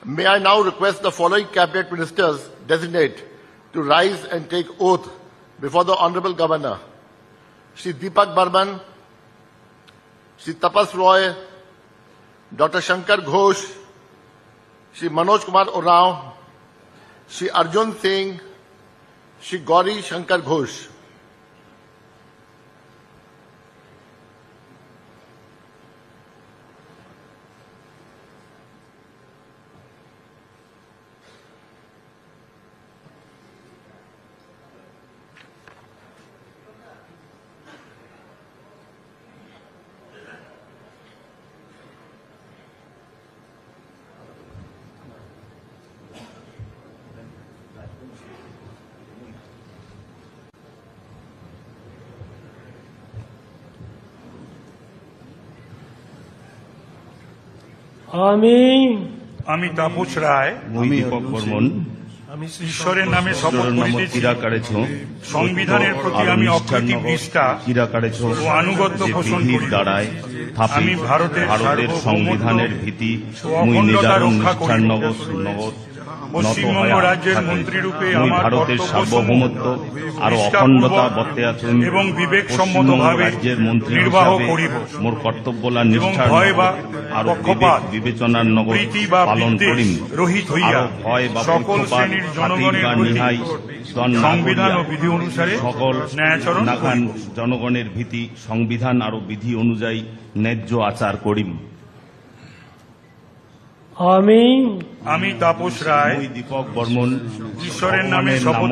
May I now request the following cabinet ministers designate to rise and take oath before the Honorable Governor. Shri Deepak Barman, Shri Tapas Roy, Dr. Shankar Ghosh, Shri Manoj Kumar Oraon, Shri Arjun Singh, Shri Gauri Shankar Ghosh. আমি তাপস রায় দীপক বর্মন ঈশ্বরের নামে শপথ করিতেছি সংবিধানের প্রতি আমি অকৃত্রিম নিষ্ঠা ও আনুগত্য পোষণ করি। দ্বারায় আমি ভারতের সংবিধানের ভীতি ও অখণ্ডতা রক্ষা করিব। নগদ পশ্চিমবঙ্গ রাজ্যের মন্ত্রীরূপে আমার ভারতের কর্তব্য সার্বভৌমত্ব আরো অখণ্ডতা বর্তে আছেন এবং বিবেকসম্মতভাবে রাজ্যের মন্ত্রী নির্বাহ হিসাবে করিব। মোর কর্তব্যলা এবং নিষ্ঠার ভয় বা আরো পক্ষপাত, বিবেচনার নগদ প্রীতি বা পালন বিদ্বেষ করিম। রহিত হইয়া আরো ভয় বা সকল পক্ষপাত, শ্রেণীর জনগণের খাতির বা প্রতি নিহাই সংবিধান ও বিধি অনুসারে সকল ন্যায়াচরণ নাখান করিব। জনগণের ভীতি সংবিধান আরো বিধি অনুযায়ী ন্যায্য আচার করিম। আমি তাপস রায় দীপক বর্মন ঈশ্বরের নামে শপথ